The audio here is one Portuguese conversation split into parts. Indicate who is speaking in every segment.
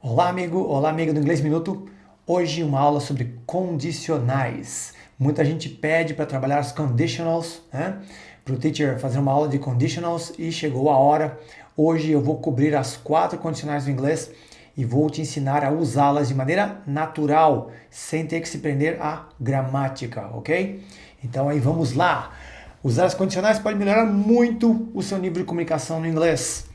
Speaker 1: Olá amigo do Inglês Minuto. Hoje uma aula sobre condicionais. Muita gente pede para trabalhar as conditionals, né? Para o teacher fazer uma aula de conditionals e chegou a hora. Hoje eu vou cobrir as 4 condicionais do inglês e vou te ensinar a usá-las de maneira natural, sem ter que se prender à gramática, ok? Então aí vamos lá. Usar as condicionais pode melhorar muito o seu nível de comunicação no inglês.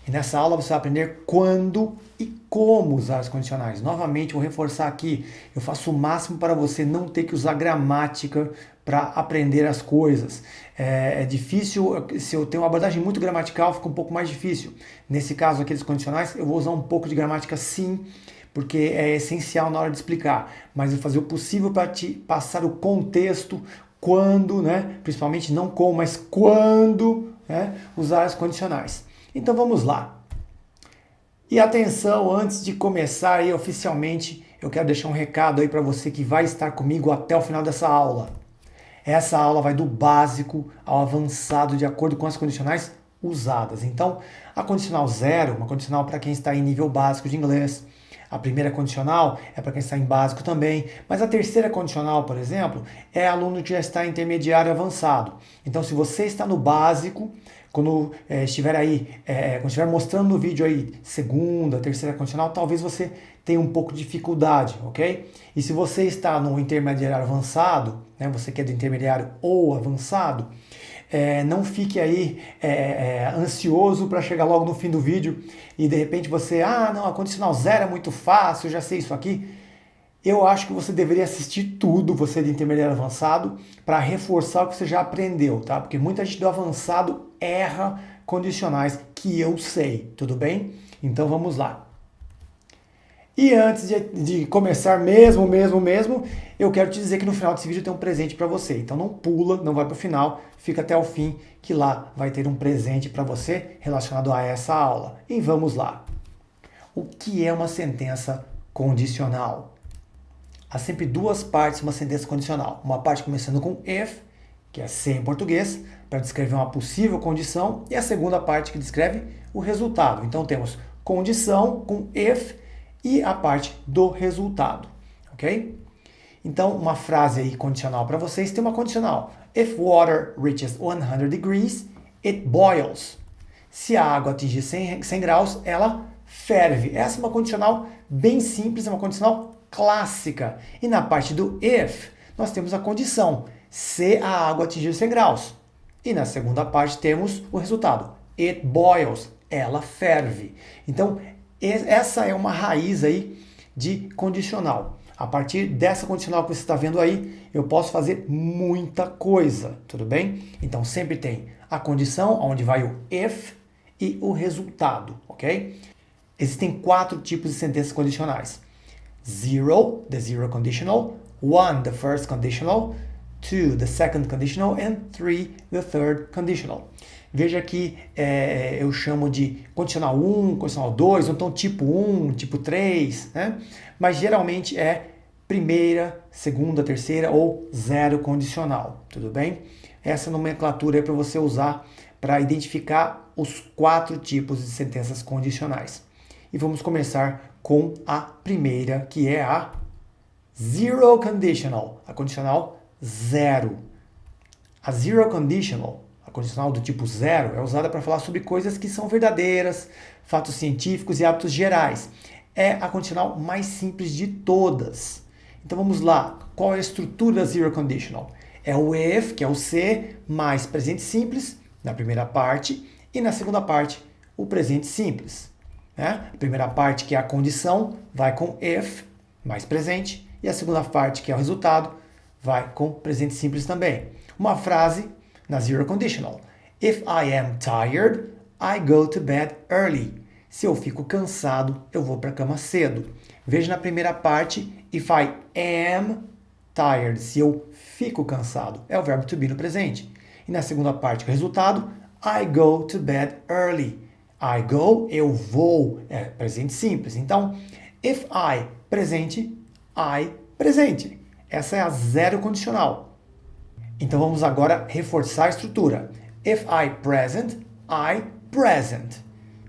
Speaker 1: E nessa aula você vai aprender quando e como usar as condicionais. Novamente, vou reforçar aqui, eu faço o máximo para você não ter que usar gramática para aprender as coisas. É difícil, se eu tenho uma abordagem muito gramatical, fica um pouco mais difícil. Nesse caso, aqueles condicionais, eu vou usar um pouco de gramática sim, porque é essencial na hora de explicar. Mas eu vou fazer o possível para te passar o contexto, quando, né? Principalmente não como, mas quando, né? Usar as condicionais. Então vamos lá. E atenção, antes de começar aí oficialmente, eu quero deixar um recado aí para você que vai estar comigo até o final dessa aula. Essa aula vai do básico ao avançado de acordo com as condicionais usadas. Então, a condicional 0, uma condicional para quem está em nível básico de inglês. A primeira condicional é para quem está em básico também, mas a terceira condicional, por exemplo, é aluno que já está em intermediário avançado. Então, se você está no básico, quando estiver aí, quando estiver mostrando no vídeo aí segunda, terceira condicional, talvez você tenha um pouco de dificuldade, ok? E se você está no intermediário avançado, né, você que é do intermediário ou avançado, não fique aí ansioso para chegar logo no fim do vídeo e de repente você, não, a condicional 0 é muito fácil, eu já sei isso aqui. Eu acho que você deveria assistir tudo, você de intermediário avançado, para reforçar o que você já aprendeu, tá? Porque muita gente do avançado erra condicionais que eu sei, tudo bem? Então vamos lá. E antes de começar mesmo, eu quero te dizer que no final desse vídeo tem um presente para você. Então não pula, não vai para o final, fica até o fim que lá vai ter um presente para você relacionado a essa aula. E vamos lá. O que é uma sentença condicional? Há sempre duas partes de uma sentença condicional. Uma parte começando com if, que é se em português, para descrever uma possível condição, e a segunda parte que descreve o resultado. Então temos condição com if e a parte do resultado, ok? Então, uma frase aí condicional para vocês, tem uma condicional. If water reaches 100 degrees, it boils. Se a água atingir 100 graus, ela ferve. Essa é uma condicional bem simples, é uma condicional clássica. E na parte do if, nós temos a condição, se a água atingir 100 graus. E na segunda parte temos o resultado, it boils, ela ferve. Então, essa é uma raiz aí de condicional. A partir dessa condicional que você está vendo aí, eu posso fazer muita coisa, tudo bem? Então sempre tem a condição, onde vai o if e o resultado, ok? Existem 4 tipos de sentenças condicionais. 0, the zero conditional, 1, the first conditional, 2, the second conditional, and 3, the third conditional. Veja que eu chamo de condicional 1, condicional 2, ou então tipo 1, tipo 3, né? Mas geralmente é primeira, segunda, terceira ou zero condicional, tudo bem? Essa nomenclatura é para você usar para identificar os 4 tipos de sentenças condicionais. E vamos começar com a primeira, que é a zero conditional, a condicional 0. A zero conditional, a condicional do tipo 0, é usada para falar sobre coisas que são verdadeiras, fatos científicos e hábitos gerais. É a condicional mais simples de todas. Então vamos lá. Qual é a estrutura da zero conditional? É o if, que é o se, mais presente simples, na primeira parte, e na segunda parte, o presente simples. Né? A primeira parte, que é a condição, vai com if, mais presente, e a segunda parte, que é o resultado, vai com presente simples também. Uma frase na zero conditional. If I am tired, I go to bed early. Se eu fico cansado, eu vou para a cama cedo. Veja na primeira parte, if I am tired. Se eu fico cansado, é o verbo to be no presente. E na segunda parte, o resultado, I go to bed early. I go, eu vou, é presente simples. Então, if I, presente, I, presente. Essa é a zero condicional. Então vamos agora reforçar a estrutura. If I present, I present.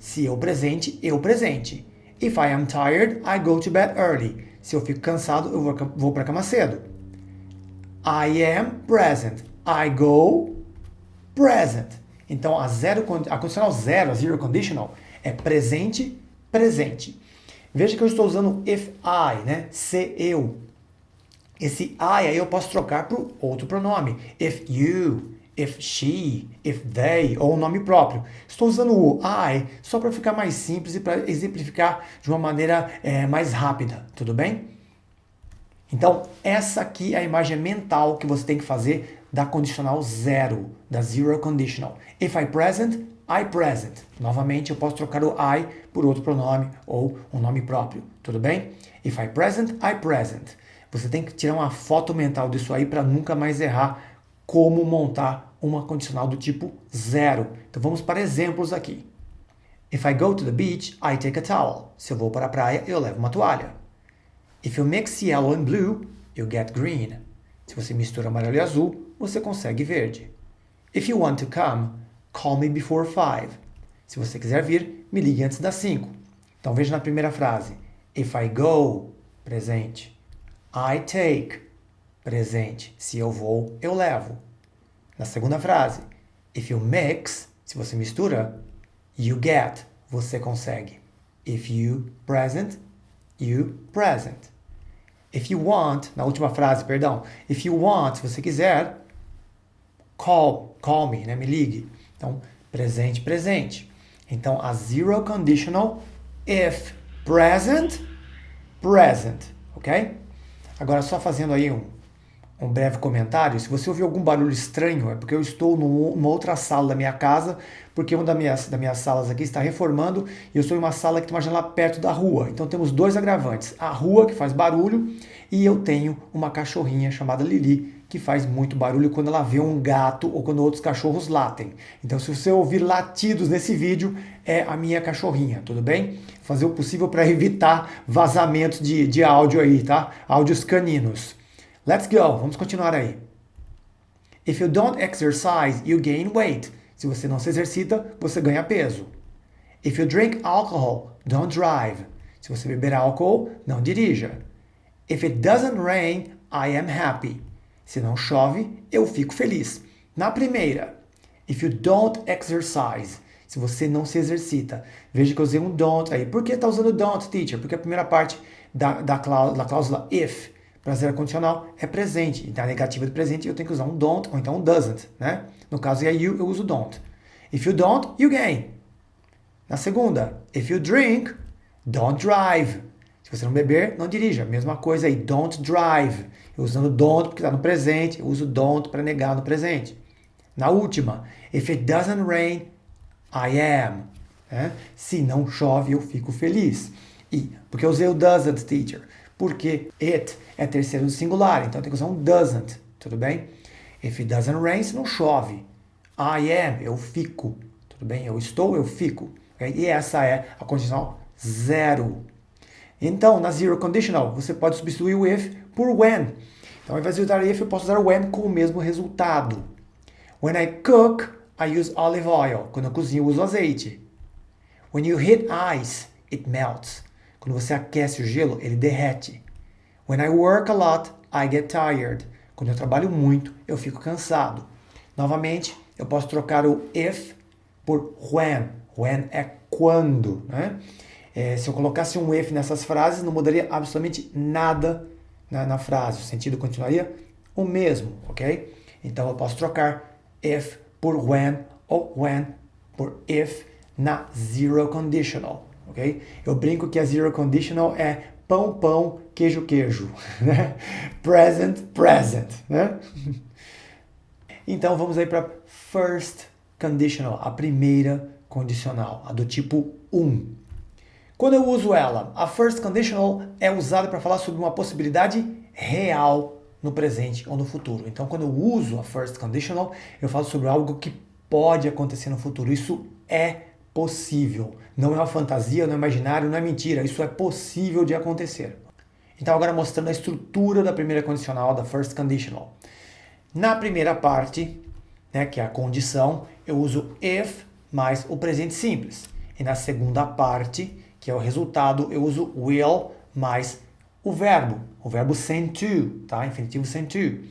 Speaker 1: Se eu presente, eu presente. If I am tired, I go to bed early. Se eu fico cansado, eu vou para a cama cedo. I am present. I go present. Então, a condicional zero, a zero conditional, é presente, presente. Veja que eu estou usando if I, né? Se eu. Esse I aí eu posso trocar por outro pronome. If you, if she, if they, ou um nome próprio. Estou usando o I só para ficar mais simples e para exemplificar de uma maneira mais rápida, tudo bem? Então, essa aqui é a imagem mental que você tem que fazer da condicional zero, da zero conditional. If I present, I present. Novamente, eu posso trocar o I por outro pronome ou um nome próprio, tudo bem? If I present, I present. Você tem que tirar uma foto mental disso aí para nunca mais errar como montar uma condicional do tipo zero. Então vamos para exemplos aqui. If I go to the beach, I take a towel. Se eu vou para a praia, eu levo uma toalha. If you mix yellow and blue, you get green. Se você mistura amarelo e azul, você consegue verde. If you want to come, call me before 5. Se você quiser vir, me ligue antes das 5. Então veja na primeira frase. If I go, presente. I take, presente. Se eu vou, eu levo. Na segunda frase. If you mix, se você mistura, you get, você consegue. If you present, you present. If you want, na última frase, perdão. If you want, se você quiser, call me, né? Me ligue. Então, presente, presente. Então, a zero conditional, if present, present, ok? Agora, só fazendo aí um breve comentário, se você ouvir algum barulho estranho, é porque eu estou numa outra sala da minha casa, porque uma das minhas salas aqui está reformando e eu estou em uma sala que tem uma janela perto da rua. Então temos dois agravantes, a rua que faz barulho e eu tenho uma cachorrinha chamada Lili que faz muito barulho quando ela vê um gato ou quando outros cachorros latem. Então se você ouvir latidos nesse vídeo, é a minha cachorrinha, tudo bem? Vou fazer o possível para evitar vazamentos de áudio aí, tá? Áudios caninos. Let's go, vamos continuar aí. If you don't exercise, you gain weight. Se você não se exercita, você ganha peso. If you drink alcohol, don't drive. Se você beber álcool, não dirija. If it doesn't rain, I am happy. Se não chove, eu fico feliz. Na primeira, if you don't exercise. Se você não se exercita. Veja que eu usei um don't aí. Por que está usando don't, teacher? Porque a primeira parte da cláusula if para zero condicional é presente. Então, a negativa do presente eu tenho que usar um don't ou então um doesn't, né? No caso é you, eu uso don't. If you don't, you gain. Na segunda, if you drink, don't drive. Se você não beber, não dirija. Mesma coisa aí, don't drive. Eu usando don't porque está no presente, eu uso don't para negar no presente. Na última, if it doesn't rain, I am. Né? Se não chove, eu fico feliz. E, porque eu usei o doesn't, teacher? Porque it é terceiro do singular, então tem que usar um doesn't, tudo bem? If it doesn't rain, se não chove. I am, eu fico, tudo bem? Eu estou, eu fico. Okay? E essa é a condicional zero. Então, na zero conditional, você pode substituir o if por when. Então, ao invés de usar if, eu posso usar when com o mesmo resultado. When I cook, I use olive oil. Quando eu cozinho, eu uso azeite. When you heat ice, it melts. Quando você aquece o gelo, ele derrete. When I work a lot, I get tired. Quando eu trabalho muito, eu fico cansado. Novamente, eu posso trocar o if por when. When é quando, né? Se eu colocasse um if nessas frases, não mudaria absolutamente nada na frase. O sentido continuaria o mesmo, ok? Então, eu posso trocar if por when ou when por if na zero conditional. Okay? Eu brinco que a zero conditional é pão, pão, queijo, queijo. Né? Present, present. Né? Então vamos aí para first conditional, a primeira condicional, a do tipo 1. Quando eu uso ela, a first conditional é usada para falar sobre uma possibilidade real no presente ou no futuro. Então quando eu uso a first conditional, eu falo sobre algo que pode acontecer no futuro. Isso é possível. Não é uma fantasia, não é imaginário, não é mentira. Isso é possível de acontecer. Então, agora mostrando a estrutura da primeira condicional, da first conditional. Na primeira parte, né, que é a condição, eu uso if mais o presente simples. E na segunda parte, que é o resultado, eu uso will mais o verbo send to, tá? Infinitivo send to.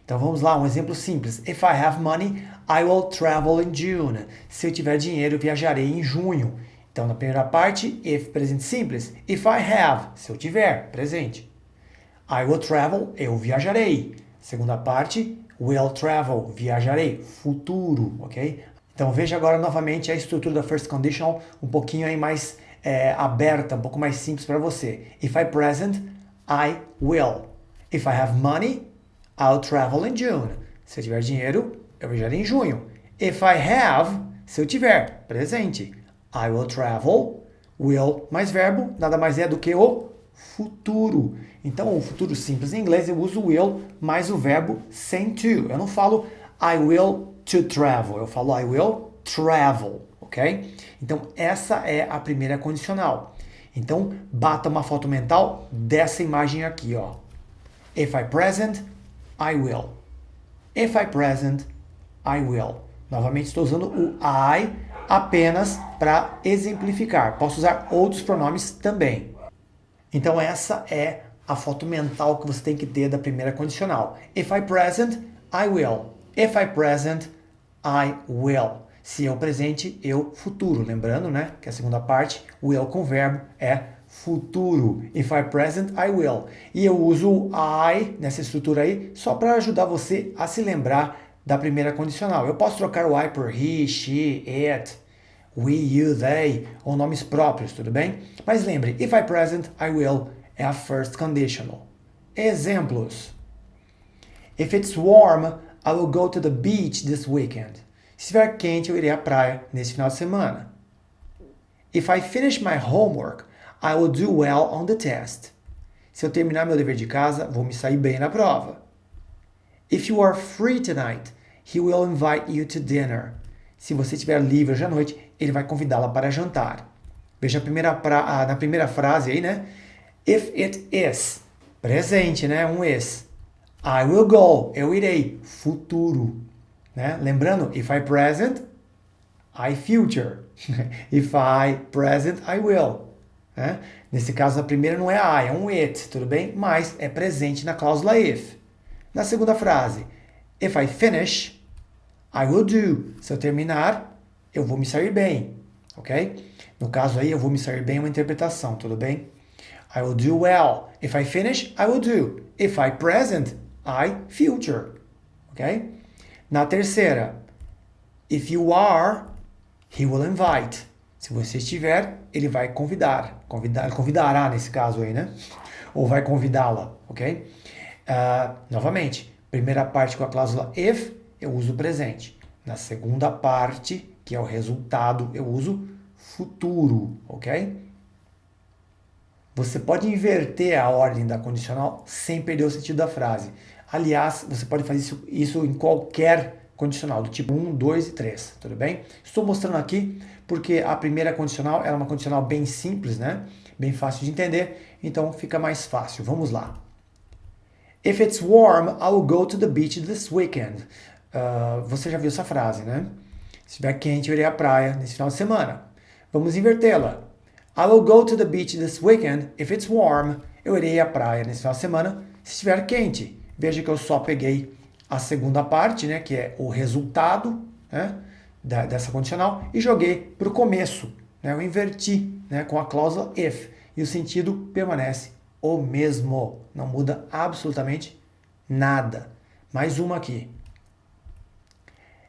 Speaker 1: Então vamos lá, um exemplo simples. If I have money, I will travel in June. Se eu tiver dinheiro, eu viajarei em junho. Então na primeira parte, if presente simples. If I have, se eu tiver, presente. I will travel, eu viajarei. Segunda parte, will travel, viajarei, futuro, ok? Então veja agora novamente a estrutura da first conditional um pouquinho aí mais aberta, um pouco mais simples para você. If I present, I will. If I have money, I'll travel in June. Se eu tiver dinheiro, eu viajarei em junho. If I have, se eu tiver, presente. I will travel, will mais verbo, nada mais é do que o futuro. Então, o futuro simples em inglês eu uso will mais o verbo send to. Eu não falo I will to travel, eu falo I will travel, ok? Então, essa é a primeira condicional. Então, bata uma foto mental dessa imagem aqui, ó. If I present, I will. If I present, I will. Novamente estou usando o I apenas para exemplificar. Posso usar outros pronomes também. Então essa é a foto mental que você tem que ter da primeira condicional. If I present, I will. If I present, I will. Se eu presente, eu futuro. Lembrando, né, que a segunda parte, will com verbo é futuro. If I present, I will. E eu uso o I nessa estrutura aí só para ajudar você a se lembrar da primeira condicional. Eu posso trocar o I por he, she, it, we, you, they, ou nomes próprios, tudo bem? Mas lembre, if I present, I will é a first conditional. Exemplos. If it's warm, I will go to the beach this weekend. Se estiver quente, eu irei à praia nesse final de semana. If I finish my homework, I will do well on the test. Se eu terminar meu dever de casa, vou me sair bem na prova. If you are free tonight, he will invite you to dinner. Se você estiver livre hoje à noite, ele vai convidá-la para jantar. Veja na primeira frase aí, né? If it is, presente, né? Um is. I will go, eu irei, futuro. Né? Lembrando, if I present, I future. If I present, I will. Né? Nesse caso, a primeira não é I, é um it, tudo bem? Mas é presente na cláusula if. Na segunda frase, if I finish, I will do. Se eu terminar, eu vou me sair bem, ok? No caso aí, eu vou me sair bem é uma interpretação, tudo bem? I will do well. If I finish, I will do. If I present, I future, ok? Na terceira, if you are, he will invite. Se você estiver, ele vai convidará nesse caso aí, né? Ou vai convidá-la, ok? Novamente, primeira parte com a cláusula if, eu uso o presente. Na segunda parte, que é o resultado, eu uso futuro, ok? Você pode inverter a ordem da condicional sem perder o sentido da frase. Aliás, você pode fazer isso em qualquer condicional, do tipo 1, 2 e 3, tudo bem? Estou mostrando aqui porque a primeira condicional é uma condicional bem simples, né? Bem fácil de entender, então fica mais fácil. Vamos lá. If it's warm, I will go to the beach this weekend. Você já viu essa frase, né? Se estiver quente, eu irei à praia nesse final de semana. Vamos invertê-la. I will go to the beach this weekend if it's warm. Eu irei à praia nesse final de semana se estiver quente. Veja que eu só peguei a segunda parte, né, que é o resultado, né, dessa condicional, e joguei para o começo. Né? Eu inverti, né, com a cláusula if. E o sentido permanece o mesmo. Não muda absolutamente nada. Mais uma aqui.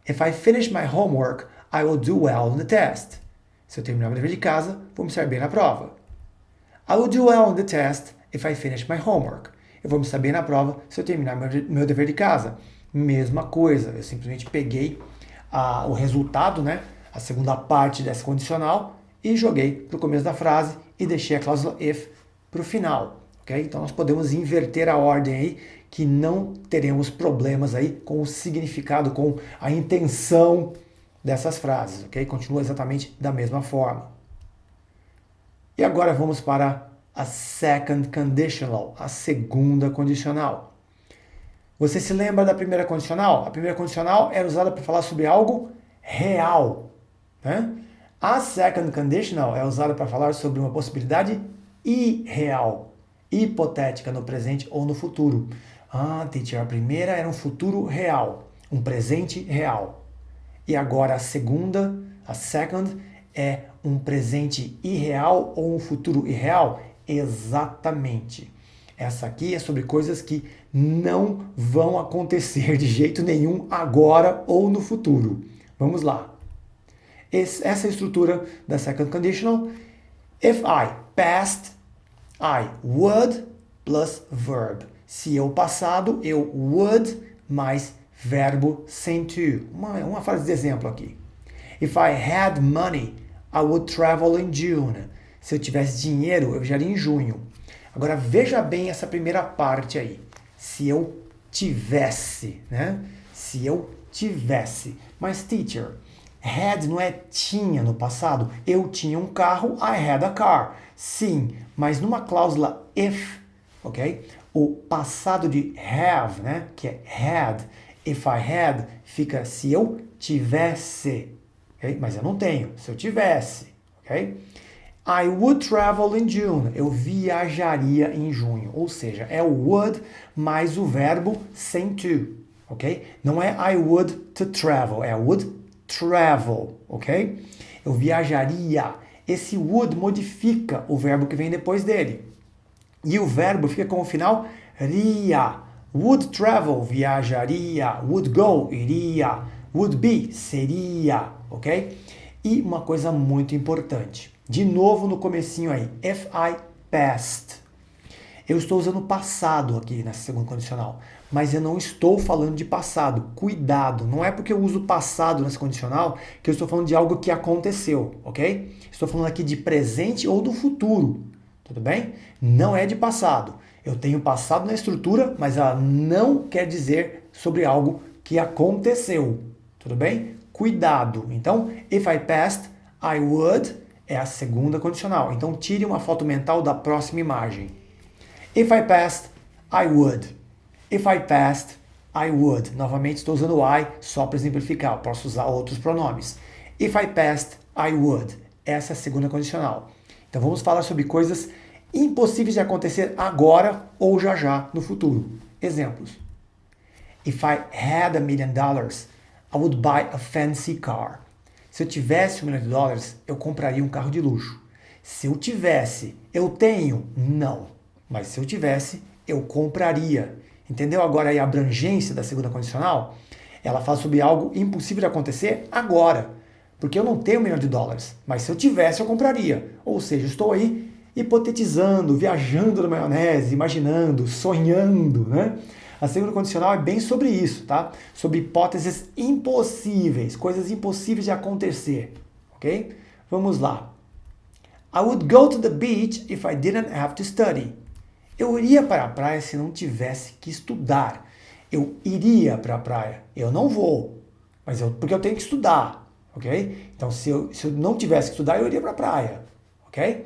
Speaker 1: If I finish my homework, I will do well on the test. Se eu terminar meu dever de casa, vou me sair bem na prova. I will do well on the test if I finish my homework. Eu vou me sair bem na prova se eu terminar meu dever de casa. Mesma coisa, eu simplesmente peguei o resultado, né, a segunda parte dessa condicional, e joguei para o começo da frase e deixei a cláusula if para o final. Okay? Então nós podemos inverter a ordem aí, que não teremos problemas aí com o significado, com a intenção dessas frases, ok? Continua exatamente da mesma forma. E agora vamos para a second conditional, a segunda condicional. Você se lembra da primeira condicional? A primeira condicional era usada para falar sobre algo real, né? A second conditional é usada para falar sobre uma possibilidade irreal, hipotética no presente ou no futuro. Ah, teacher, a primeira era um futuro real, um presente real. E agora a segunda, a second, é um presente irreal ou um futuro irreal? Exatamente. Essa aqui é sobre coisas que não vão acontecer de jeito nenhum agora ou no futuro. Vamos lá. Essa é a estrutura da second conditional. If I passed, I would plus verb. Se eu passado, eu would mais verbo sem to. Uma frase de exemplo aqui. If I had money, I would travel in June. Se eu tivesse dinheiro, eu viajaria em junho. Agora veja bem essa primeira parte aí. Se eu tivesse, né? Se eu tivesse. Mas teacher, had não é tinha no passado? Eu tinha um carro, I had a car. Sim, mas numa cláusula if, ok? O passado de have, né? Que é had. If I had, fica se eu tivesse. Okay? Mas eu não tenho. Se eu tivesse, ok? I would travel in June. Eu viajaria em junho. Ou seja, é o would mais o verbo sem to, ok? Não é I would to travel, é I would travel, ok? Eu viajaria. Esse would modifica o verbo que vem depois dele. E o verbo fica com o final ria. Would travel, viajaria. Would go, iria. Would be, seria, ok? E uma coisa muito importante. De novo no comecinho aí. If I passed. Eu estou usando o passado aqui nessa segunda condicional. Mas eu não estou falando de passado. Cuidado. Não é porque eu uso passado nessa condicional que eu estou falando de algo que aconteceu, ok? Estou falando aqui de presente ou do futuro. Tudo bem? Não é de passado. Eu tenho passado na estrutura, mas ela não quer dizer sobre algo que aconteceu. Tudo bem? Cuidado. Então, if I passed, I would é a segunda condicional. Então, tire uma foto mental da próxima imagem. If I passed, I would. If I passed, I would. Novamente, estou usando o I só para exemplificar. Eu posso usar outros pronomes. If I passed, I would. Essa é a segunda condicional. Então, vamos falar sobre coisas impossíveis de acontecer agora ou já já no futuro. Exemplos. If I had $1 million, I would buy a fancy car. Se eu tivesse $1 milhão, eu compraria um carro de luxo. Se eu tivesse, eu tenho? Não. Mas se eu tivesse, eu compraria. Entendeu agora aí a abrangência da segunda condicional? Ela fala sobre algo impossível de acontecer agora. Porque eu não tenho $1 milhão, mas se eu tivesse, eu compraria. Ou seja, estou aí hipotetizando, viajando na maionese, imaginando, sonhando, né? A segunda condicional é bem sobre isso, tá? Sobre hipóteses impossíveis, coisas impossíveis de acontecer, ok? Vamos lá. I would go to the beach if I didn't have to study. Eu iria para a praia se não tivesse que estudar. Eu iria para a praia. Eu não vou, mas porque eu tenho que estudar, ok? Então, se eu não tivesse que estudar, eu iria para a praia, ok?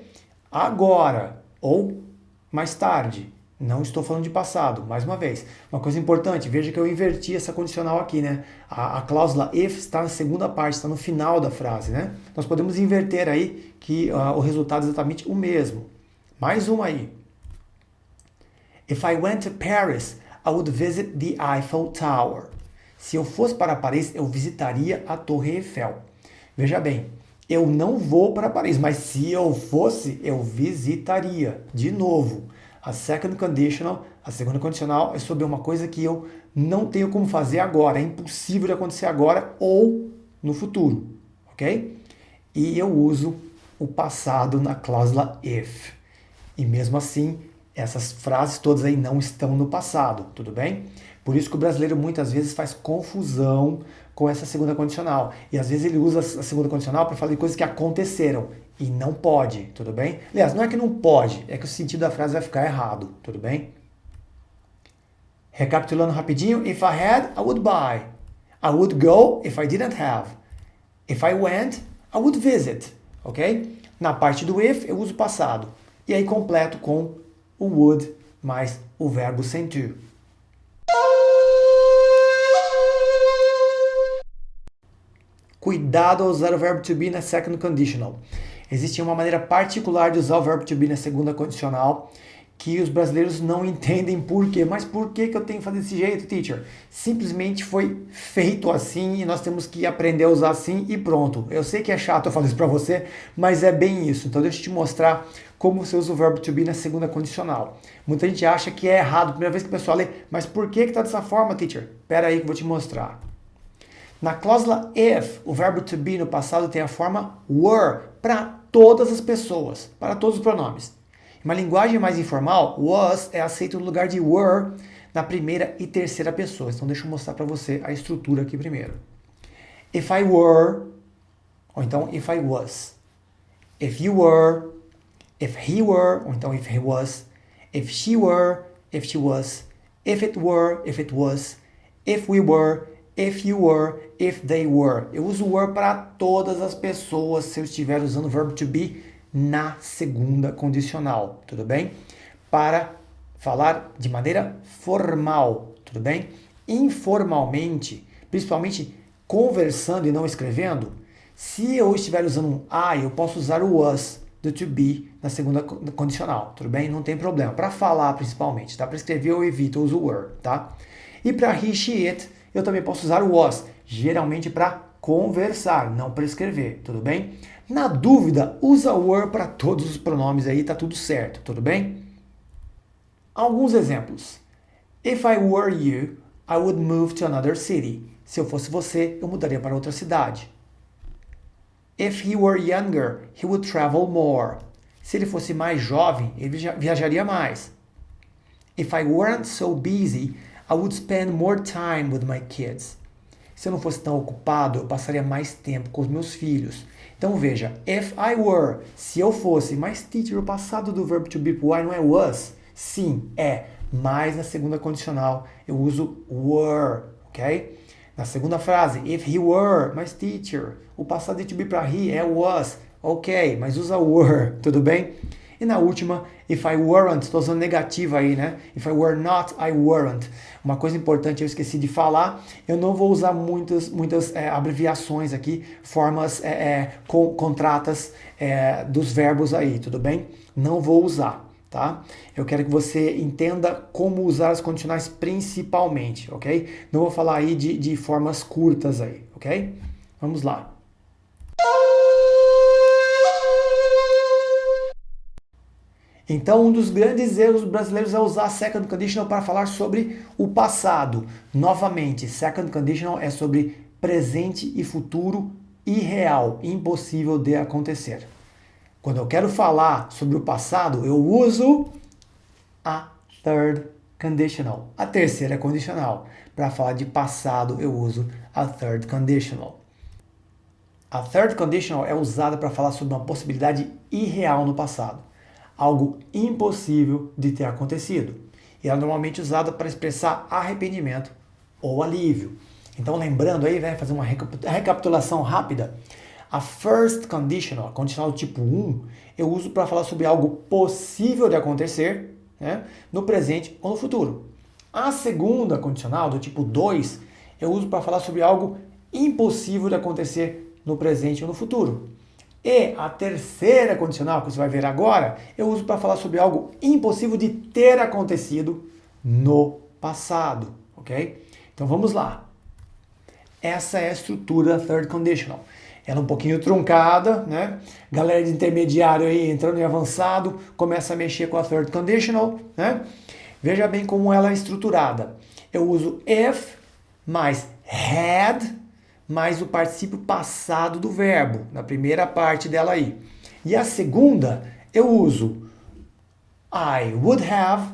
Speaker 1: Agora ou mais tarde. Não estou falando de passado, mais uma vez. Uma coisa importante, veja que eu inverti essa condicional aqui, né? A cláusula if está na segunda parte, está no final da frase, né? Nós podemos inverter aí que o resultado é exatamente o mesmo. Mais uma aí. If I went to Paris, I would visit the Eiffel Tower. Se eu fosse para Paris, eu visitaria a Torre Eiffel. Veja bem, eu não vou para Paris, mas se eu fosse, eu visitaria. De novo. A second conditional, a segunda condicional, é sobre uma coisa que eu não tenho como fazer agora. É impossível de acontecer agora ou no futuro, ok? E eu uso o passado na cláusula if. E mesmo assim, essas frases todas aí não estão no passado, tudo bem? Por isso que o brasileiro muitas vezes faz confusão com essa segunda condicional. E às vezes ele usa a segunda condicional para falar de coisas que aconteceram. E não pode, tudo bem? Aliás, não é que não pode, é que o sentido da frase vai ficar errado, tudo bem? Recapitulando rapidinho, if I had, I would buy. I would go if I didn't have. If I went, I would visit, ok? Na parte do if, eu uso o passado. E aí completo com o would mais o verbo sem to. cuidado ao usar o verbo to be na second conditional. Existe uma maneira particular de usar o verbo to be na segunda condicional que os brasileiros não entendem por quê. Mas por que eu tenho que fazer desse jeito, teacher? Simplesmente foi feito assim e nós temos que aprender a usar assim e pronto. Eu sei que é chato eu falar isso para você, mas é bem isso. Então deixa eu te mostrar como você usa o verbo to be na segunda condicional. Muita gente acha que é errado, primeira vez que o pessoal lê, mas por que está dessa forma, teacher? Espera aí que eu vou te mostrar. Na cláusula if, o verbo to be no passado tem a forma were para todas as pessoas, para todos os pronomes. Uma linguagem mais informal, was é aceito no lugar de were na primeira e terceira pessoa. Então deixa eu mostrar para você a estrutura aqui primeiro. If I were, ou então if I was. If you were, if he were, ou então if he was. If she were, if she was. If it were, if it was. If we were, if you were, if they were. Eu uso were para todas as pessoas se eu estiver usando o verbo to be na segunda condicional, tudo bem? Para falar de maneira formal, tudo bem? Informalmente, principalmente conversando e não escrevendo, se eu estiver usando um I, eu posso usar o was do to be na segunda condicional, tudo bem? Não tem problema. Para falar, principalmente, tá? Para escrever eu evito, eu uso o were, tá? E para he, she, it, eu também posso usar o was, geralmente para conversar, não para escrever, tudo bem? Na dúvida, usa were para todos os pronomes aí, tá tudo certo, tudo bem? Alguns exemplos. If I were you, I would move to another city. Se eu fosse você, eu mudaria para outra cidade. If he were younger, he would travel more. Se ele fosse mais jovem, ele viajaria mais. If I weren't so busy, I would spend more time with my kids. Se eu não fosse tão ocupado, eu passaria mais tempo com os meus filhos. Então veja, if I were, se eu fosse, mas teacher, o passado do verbo to be pro I não é was? Sim, é, mas na segunda condicional eu uso were, ok? Na segunda frase, if he were, mas teacher, o passado de to be para he é was, ok, mas usa were, tudo bem? E na última, if I weren't, estou usando negativa aí, né? If I were not, I weren't. Uma coisa importante eu esqueci de falar, eu não vou usar muitas abreviações aqui, formas contratas dos verbos aí, tudo bem? Não vou usar, tá? Eu quero que você entenda como usar as condicionais principalmente, ok? Não vou falar aí de formas curtas aí, ok? Vamos lá. Então, um dos grandes erros brasileiros é usar second conditional para falar sobre o passado. Novamente, second conditional é sobre presente e futuro irreal, impossível de acontecer. Quando eu quero falar sobre o passado, eu uso a third conditional, a terceira condicional. Para falar de passado, eu uso a third conditional. A third conditional é usada para falar sobre uma possibilidade irreal no passado. Algo impossível de ter acontecido. E ela é normalmente usada para expressar arrependimento ou alívio. Então, lembrando aí, fazer uma recapitulação rápida. A first conditional, a condicional tipo 1, eu uso para falar sobre algo possível de acontecer, né, no presente ou no futuro. A segunda condicional, do tipo 2, eu uso para falar sobre algo impossível de acontecer no presente ou no futuro. E a terceira condicional, que você vai ver agora, eu uso para falar sobre algo impossível de ter acontecido no passado, ok? Então vamos lá. Essa é a estrutura da third conditional. Ela é um pouquinho truncada, né? Galera de intermediário aí entrando em avançado, começa a mexer com a third conditional, né? Veja bem como ela é estruturada. Eu uso if mais had mais o particípio passado do verbo, na primeira parte dela aí. E a segunda, eu uso I would have,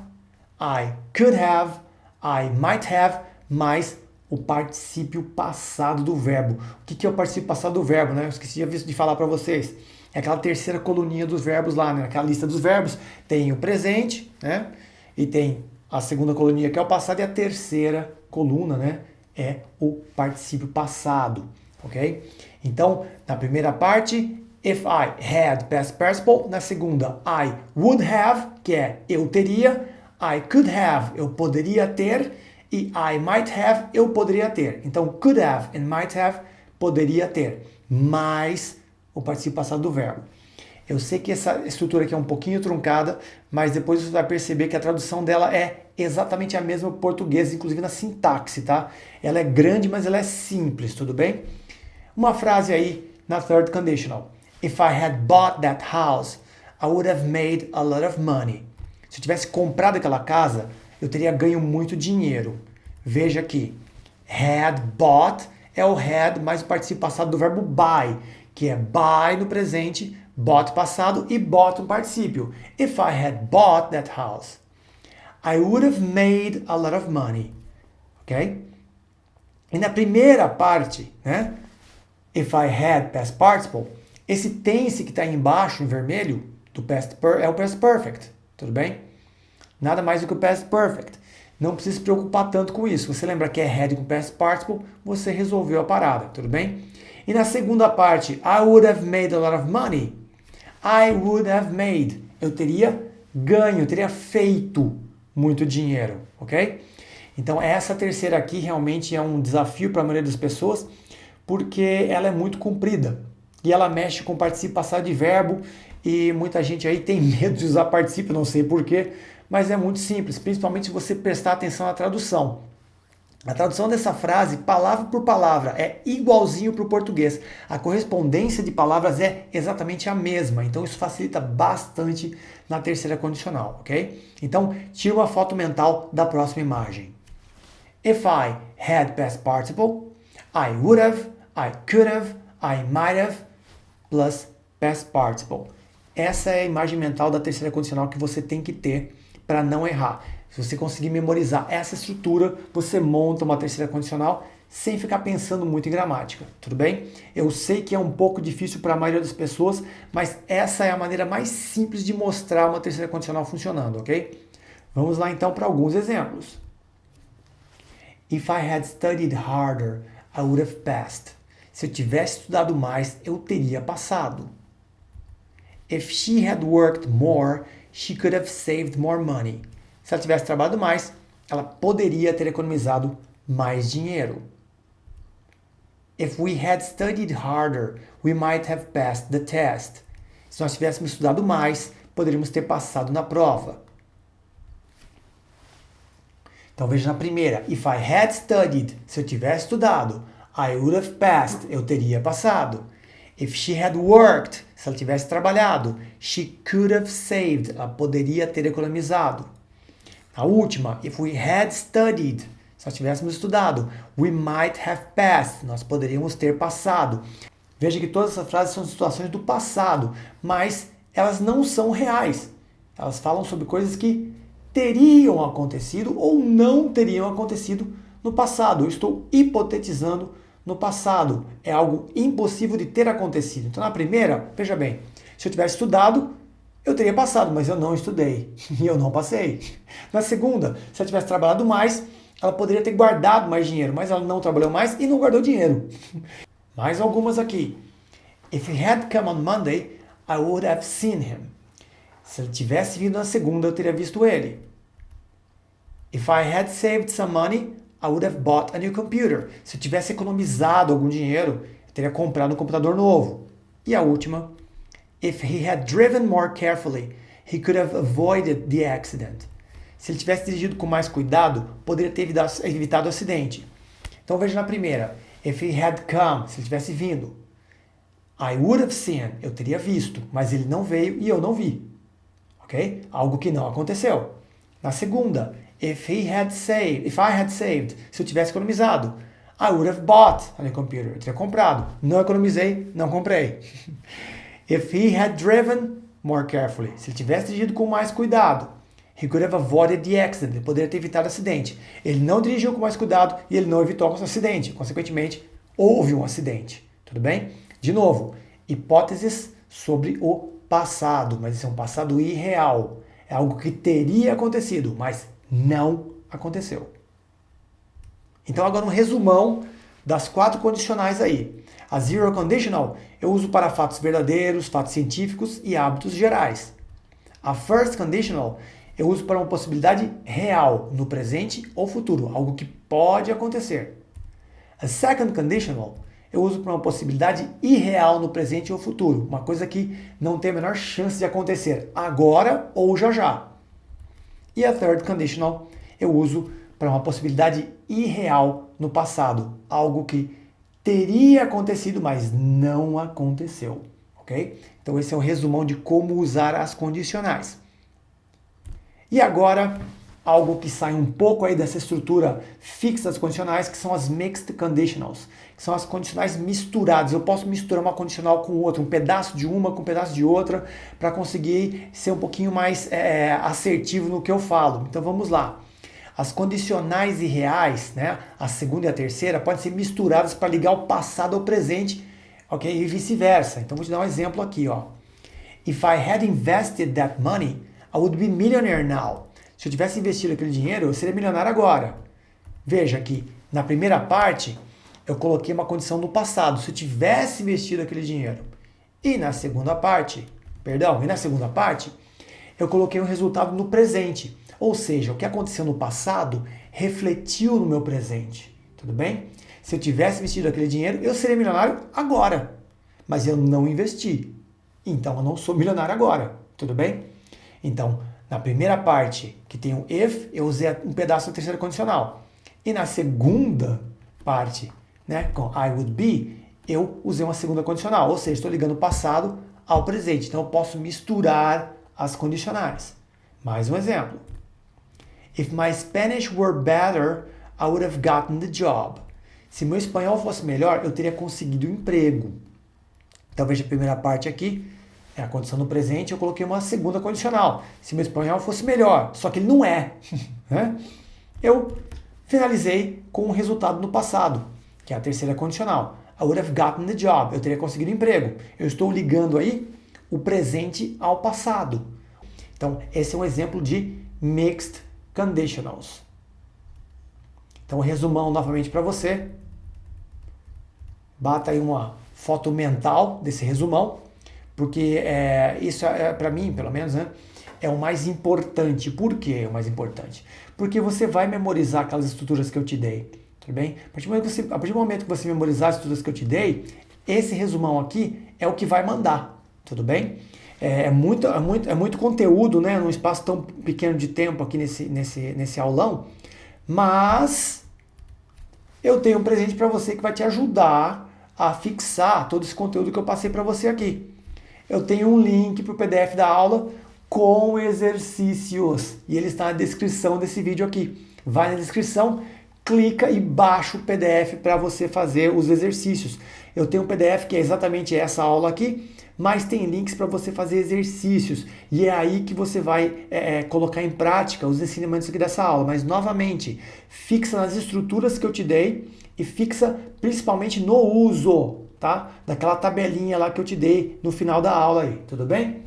Speaker 1: I could have, I might have, mais o particípio passado do verbo. O que é o particípio passado do verbo, né? Eu esqueci de falar para vocês. É aquela terceira coluninha dos verbos lá, né? Aquela lista dos verbos. Tem o presente, né? E tem a segunda coluninha que é o passado e a terceira coluna, né? É o particípio passado, ok? Então, na primeira parte, if I had past participle. Na segunda, I would have, que é eu teria. I could have, eu poderia ter. E I might have, eu poderia ter. Então, could have and might have, poderia ter, mais o particípio passado do verbo. Eu sei que essa estrutura aqui é um pouquinho truncada, mas depois você vai perceber que a tradução dela é exatamente a mesma português, inclusive na sintaxe, tá? Ela é grande, mas ela é simples, tudo bem? Uma frase aí na third conditional. If I had bought that house, I would have made a lot of money. Se eu tivesse comprado aquela casa, eu teria ganho muito dinheiro. Veja aqui. Had bought é o had mais o particípio passado do verbo buy, que é buy no presente, bought passado e bought no particípio. If I had bought that house, I would have made a lot of money. Ok? E na primeira parte, né? If I had past participle, esse tense que está aí embaixo, em vermelho, do é o past perfect. Tudo bem? Nada mais do que o past perfect. Não precisa se preocupar tanto com isso. Você lembra que é had com past participle, você resolveu a parada. Tudo bem? E na segunda parte, I would have made a lot of money. I would have made. Eu teria ganho, eu teria feito muito dinheiro. Ok? Então essa terceira aqui realmente é um desafio para a maioria das pessoas, porque ela é muito comprida. E ela mexe com particípio passado de verbo, e muita gente aí tem medo de usar particípio, não sei porquê, mas é muito simples, principalmente se você prestar atenção na tradução. A tradução dessa frase, palavra por palavra, é igualzinho para o português. A correspondência de palavras é exatamente a mesma, então isso facilita bastante na terceira condicional, ok? Então, tira uma foto mental da próxima imagem. If I had past participle, I would have, I could have, I might have, plus past participle. Essa é a imagem mental da terceira condicional que você tem que ter para não errar. Se você conseguir memorizar essa estrutura, você monta uma terceira condicional sem ficar pensando muito em gramática, tudo bem? Eu sei que é um pouco difícil para a maioria das pessoas, mas essa é a maneira mais simples de mostrar uma terceira condicional funcionando, ok? Vamos lá então para alguns exemplos. If I had studied harder, I would have passed. Se eu tivesse estudado mais, eu teria passado. If she had worked more, she could have saved more money. Se ela tivesse trabalhado mais, ela poderia ter economizado mais dinheiro. If we had studied harder, we might have passed the test. Se nós tivéssemos estudado mais, poderíamos ter passado na prova. Então veja na primeira. If I had studied, se eu tivesse estudado, I would have passed, eu teria passado. If she had worked, se ela tivesse trabalhado, she could have saved, ela poderia ter economizado. A última, if we had studied, se nós tivéssemos estudado, we might have passed, nós poderíamos ter passado. Veja que todas essas frases são situações do passado, mas elas não são reais. Elas falam sobre coisas que teriam acontecido ou não teriam acontecido no passado. Eu estou hipotetizando no passado. É algo impossível de ter acontecido. Então, na primeira, veja bem, se eu tivesse estudado, eu teria passado, mas eu não estudei e eu não passei. Na segunda, se ela tivesse trabalhado mais, ela poderia ter guardado mais dinheiro, mas ela não trabalhou mais e não guardou dinheiro. Mais algumas aqui. If he had come on Monday, I would have seen him. Se ele tivesse vindo na segunda, eu teria visto ele. If I had saved some money, I would have bought a new computer. Se eu tivesse economizado algum dinheiro, eu teria comprado um computador novo. E a última, if he had driven more carefully, he could have avoided the accident. Se ele tivesse dirigido com mais cuidado, poderia ter evitado o acidente. Então veja na primeira, if he had come, se ele tivesse vindo, I would have seen, eu teria visto, mas ele não veio e eu não vi. Ok? Algo que não aconteceu. Na segunda, if I had saved, se eu tivesse economizado, I would have bought a new computer. Eu teria comprado. Não economizei, não comprei. If he had driven more carefully, se ele tivesse dirigido com mais cuidado, he could have avoided the accident. Ele poderia ter evitado o acidente. Ele não dirigiu com mais cuidado e ele não evitou o acidente. Consequentemente, houve um acidente. Tudo bem? De novo, hipóteses sobre o passado, mas isso é um passado irreal. É algo que teria acontecido, mas não aconteceu. Então agora um resumão das 4 condicionais aí. A zero conditional eu uso para fatos verdadeiros, fatos científicos e hábitos gerais. A first conditional eu uso para uma possibilidade real, no presente ou futuro, algo que pode acontecer. A second conditional eu uso para uma possibilidade irreal no presente ou futuro, uma coisa que não tem a menor chance de acontecer agora ou já já. E a third conditional eu uso para uma possibilidade irreal no passado, algo que teria acontecido, mas não aconteceu, ok? Então esse é o resumão de como usar as condicionais. E agora, algo que sai um pouco aí dessa estrutura fixa das condicionais, que são as mixed conditionals, que são as condicionais misturadas. Eu posso misturar uma condicional com outra, um pedaço de uma com um pedaço de outra, para conseguir ser um pouquinho mais assertivo no que eu falo. Então vamos lá. As condicionais irreais, né, a segunda e a terceira, podem ser misturadas para ligar o passado ao presente, ok? E vice-versa. Então vou te dar um exemplo aqui, ó. If I had invested that money, I would be millionaire now. Se eu tivesse investido aquele dinheiro, eu seria milionário agora. Veja que na primeira parte eu coloquei uma condição no passado, se eu tivesse investido aquele dinheiro. E na segunda parte, eu coloquei um resultado no presente. Ou seja, o que aconteceu no passado refletiu no meu presente. Tudo bem? Se eu tivesse investido aquele dinheiro, eu seria milionário agora. Mas eu não investi. Então eu não sou milionário agora. Tudo bem? Então, na primeira parte, que tem o if, eu usei um pedaço da terceira condicional. E na segunda parte, né, com I would be, eu usei uma segunda condicional. Ou seja, estou ligando o passado ao presente. Então eu posso misturar as condicionais. Mais um exemplo. If my Spanish were better, I would have gotten the job. Se meu espanhol fosse melhor, eu teria conseguido o emprego. Então veja a primeira parte aqui, é a condição no presente, eu coloquei uma segunda condicional. Se meu espanhol fosse melhor, só que ele não é. Né? Eu finalizei com um resultado no passado, que é a terceira condicional. I would have gotten the job. Eu teria conseguido o emprego. Eu estou ligando aí o presente ao passado. Então esse é um exemplo de mixed conditionals. Então, resumão novamente para você. Bata aí uma foto mental desse resumão, porque isso para mim, pelo menos, né, é o mais importante. Por que é o mais importante? Porque você vai memorizar aquelas estruturas que eu te dei, tudo bem? A partir do momento que você memorizar as estruturas que eu te dei, esse resumão aqui é o que vai mandar, tudo bem? É muito conteúdo, né, num espaço tão pequeno de tempo aqui nesse aulão, mas eu tenho um presente para você que vai te ajudar a fixar todo esse conteúdo que eu passei para você aqui. Eu tenho um link para o PDF da aula com exercícios e ele está na descrição desse vídeo aqui. Vai na descrição, clica e baixa o PDF para você fazer os exercícios. Eu tenho um PDF que é exatamente essa aula aqui, mas tem links para você fazer exercícios. E é aí que você vai colocar em prática os ensinamentos aqui dessa aula. Mas, novamente, fixa nas estruturas que eu te dei e fixa principalmente no uso, tá? Daquela tabelinha lá que eu te dei no final da aula aí, tudo bem?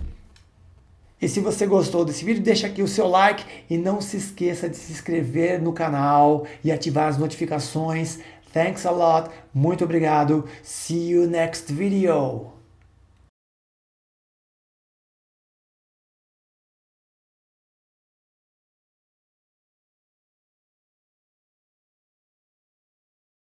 Speaker 1: E se você gostou desse vídeo, deixa aqui o seu like e não se esqueça de se inscrever no canal e ativar as notificações. Thanks a lot, muito obrigado. See you next video.